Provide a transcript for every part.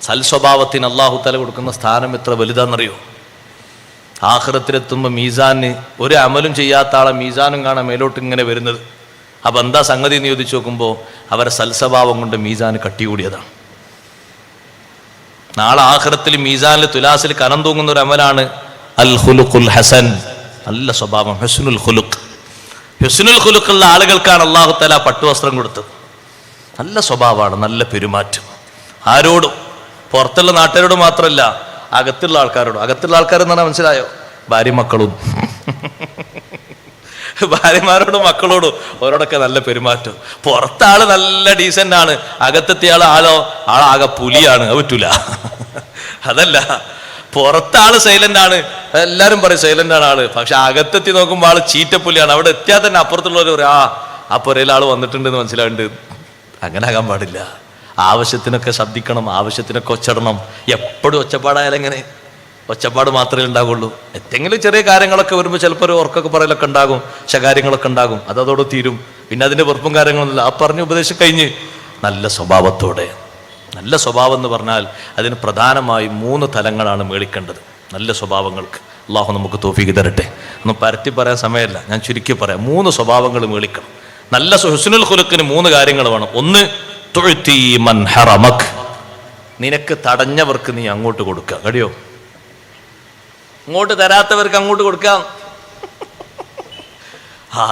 സൽസ്വഭാവത്തിന് അള്ളാഹു തആല കൊടുക്കുന്ന സ്ഥാനം എത്ര വലുതാണെന്നറിയോ? ആഖിറത്തിലെത്തുമ്പോൾ മീസാന് ഒരു അമലും ചെയ്യാത്ത ആളെ മീസാനും കാണാൻ മേലോട്ട് ഇങ്ങനെ വരുന്നത്. അപ്പം എന്താ സംഗതി എന്ന് ചോദിച്ചു നോക്കുമ്പോൾ അവരെ സൽസ്വഭാവം കൊണ്ട് മീസാന് കട്ടി കൂടിയതാണ്. നാളെ ആഖിറത്തിൽ മീസാനിൽ തുലാസിൽ കനം തൂങ്ങുന്ന ഒരു അമലാണ് അൽ ഖുലുഖുൽ ഹസൻ, നല്ല സ്വഭാവം. ഹുസ്നുൽ ഖുലുഖ്, ഹുസ്നുൽ ഖുലുഖുള്ള ആളുകൾക്കാണ് അല്ലാഹു തആല പട്ടുവസ്ത്രം കൊടുത്തത്. നല്ല സ്വഭാവമാണ്, നല്ല പെരുമാറ്റം. ആരോടും, പുറത്തുള്ള നാട്ടുകാരോട് മാത്രമല്ല, അകത്തുള്ള ആൾക്കാരോടും. അകത്തുള്ള ആൾക്കാരെന്ന് പറഞ്ഞാൽ മനസ്സിലായോ? ഭാര്യ മക്കളും ഭാര്യമാരോടും മക്കളോടും ഓരോടൊക്കെ നല്ല പെരുമാറ്റം. പുറത്താള് നല്ല ഡീസൻ്റ് ആണ്, അകത്തെത്തിയ ആളാകെ പുലിയാണ്. അത് പറ്റൂല. അതല്ല, പുറത്താള് സൈലന്റ് ആണ്, എല്ലാരും പറയും സൈലന്റ് ആണ് ആള്, പക്ഷെ അകത്തെത്തി നോക്കുമ്പോൾ ആള് ചീറ്റപ്പുലിയാണ്. അവിടെ എത്തിയാൽ തന്നെ അപ്പുറത്തുള്ളവർ ആ പുരയിൽ ആള് വന്നിട്ടുണ്ടെന്ന് മനസ്സിലാവുന്നുണ്ട്. അങ്ങനെ ആകാൻ പാടില്ല. ആവശ്യത്തിനൊക്കെ ശബ്ദിക്കണം, ആവശ്യത്തിനൊക്കെ ഒച്ചടണം. എപ്പോഴും ഒച്ചപ്പാടായാലും എങ്ങനെ? ഒച്ചപ്പാട് മാത്രമേ ഉണ്ടാകുള്ളൂ. എന്തെങ്കിലും ചെറിയ കാര്യങ്ങളൊക്കെ വരുമ്പോൾ ചിലപ്പോൾ ഒരു ഉറക്കൊക്കെ പറയലൊക്കെ ഉണ്ടാകും, ശകാര്യങ്ങളൊക്കെ ഉണ്ടാകും. അതോടെ തീരും. പിന്നെ അതിൻ്റെ വെറുപ്പും കാര്യങ്ങളൊന്നുമില്ല. ആ പറഞ്ഞ ഉപദേശം കഴിഞ്ഞ് നല്ല സ്വഭാവത്തോടെ. നല്ല സ്വഭാവം എന്ന് പറഞ്ഞാൽ അതിന് പ്രധാനമായും 3 തലങ്ങളാണ് മേടിക്കേണ്ടത് നല്ല സ്വഭാവങ്ങൾക്ക്. അള്ളാഹു നമുക്ക് തൗഫീഖ് തരട്ടെ. ഒന്നും പരത്തി പറയാൻ സമയമല്ല, ഞാൻ ചുരുക്കി പറയാം. 3 സ്വഭാവങ്ങൾ മേടിക്കണം. നല്ല ഹുസ്നുൽ ഖുലുഖിന് 3 കാര്യങ്ങൾ വേണം. ഒന്ന്, തുഅ്തി മൻ ഹറമക്, നിനക്ക് തടഞ്ഞവർക്ക് നീ അങ്ങോട്ട് കൊടുക്കുക. കഴിയോ? ഇങ്ങോട്ട് തരാത്തവർക്ക് അങ്ങോട്ട് കൊടുക്കാം.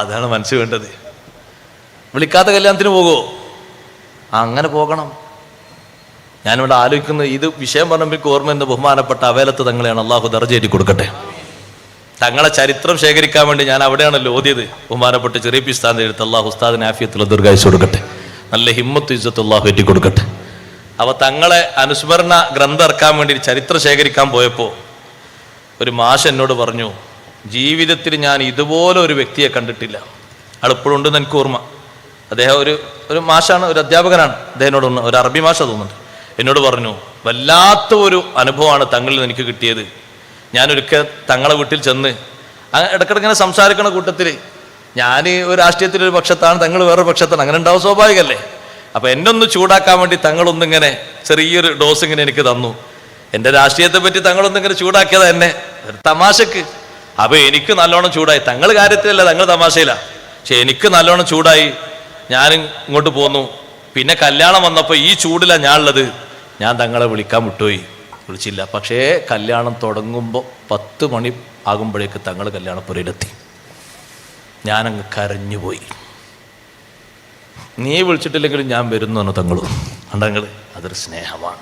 അതാണ് മനസ്സ് വേണ്ടത്. വിളിക്കാത്ത കല്യാണത്തിന് പോകുമോ? അങ്ങനെ പോകണം. ഞാനിവിടെ ആലോചിക്കുന്നത്, ഇത് വിഷയം പറഞ്ഞപ്പോൾ ഓർമ്മ എന്ന ബഹുമാനപ്പെട്ട അവേലത്ത് തങ്ങളെയാണ്. അള്ളാഹു ദർജയേറ്റി കൊടുക്കട്ടെ. തങ്ങളെ ചരിത്രം ശേഖരിക്കാൻ വേണ്ടി ഞാൻ അവിടെയാണല്ലോ ഓതിയത്. ബഹുമാനപ്പെട്ട ചെറിയ പിസ്താന്റെ എഴുത്ത് അള്ളാഹു ഉസ്താദിന് ആഫിയത്തുള്ള ദീർഘായുസ്സ് കൊടുക്കട്ടെ, നല്ല ഹിമ്മത്ത് ഇസ്സത്ത് അള്ളാഹു ഏറ്റി കൊടുക്കട്ടെ. അവ തങ്ങളെ അനുസ്മരണ ഗ്രന്ഥം ഇറക്കാൻ വേണ്ടി ചരിത്രം ശേഖരിക്കാൻ പോയപ്പോൾ ഒരു മാഷ് എന്നോട് പറഞ്ഞു, ജീവിതത്തിൽ ഞാൻ ഇതുപോലെ ഒരു വ്യക്തിയെ കണ്ടിട്ടില്ല. ആളിപ്പോഴും ഉണ്ടെന്ന് എനിക്ക് ഓർമ്മ. അദ്ദേഹം ഒരു മാഷാണ്, ഒരു അധ്യാപകനാണ്. അദ്ദേഹത്തിനോട് ഒരു അറബി മാഷ തോന്നുന്നുണ്ട്. എന്നോട് പറഞ്ഞു, വല്ലാത്ത ഒരു അനുഭവമാണ് തങ്ങളിൽ എനിക്ക് കിട്ടിയത്. ഞാനൊരിക്കൽ തങ്ങളെ വീട്ടിൽ ചെന്ന് ഇടയ്ക്കിടയ്ക്കിങ്ങനെ സംസാരിക്കണ കൂട്ടത്തിൽ ഞാൻ ഒരു രാഷ്ട്രീയത്തിലൊരു പക്ഷത്താണ്, തങ്ങൾ വേറൊരു പക്ഷത്താണ്. അങ്ങനെ ഉണ്ടാവും, സ്വാഭാവികമല്ലേ. അപ്പം എന്നെ ഒന്ന് ചൂടാക്കാൻ വേണ്ടി തങ്ങളൊന്നിങ്ങനെ ചെറിയൊരു ഡോസ് ഇങ്ങനെ എനിക്ക് തന്നു. എൻ്റെ രാഷ്ട്രീയത്തെ പറ്റി തങ്ങളൊന്നിങ്ങനെ ചൂടാക്കിയതാ എന്നെ, ഒരു തമാശക്ക്. അപ്പൊ എനിക്ക് നല്ലോണം ചൂടായി. തങ്ങൾ കാര്യത്തിലല്ല, തങ്ങൾ തമാശയിലാണ്. പക്ഷെ എനിക്ക് നല്ലോണം ചൂടായി. ഞാൻ ഇങ്ങോട്ട് പോന്നു. പിന്നെ കല്യാണം വന്നപ്പോൾ ഈ ചൂടിലാണ് ഞാനുള്ളത്. ഞാൻ തങ്ങളെ വിളിക്കാൻ വിട്ടുപോയി, വിളിച്ചില്ല. പക്ഷേ കല്യാണം തുടങ്ങുമ്പോൾ 10 മണി ആകുമ്പോഴേക്ക് തങ്ങൾ കല്യാണപ്പുരയിലെത്തി. ഞാനങ്ങ് കരഞ്ഞുപോയി. നീ വിളിച്ചിട്ടില്ലെങ്കിലും ഞാൻ വരുന്നു തങ്ങളും. കണ്ടങ്ങൾ, അതൊരു സ്നേഹമാണ്.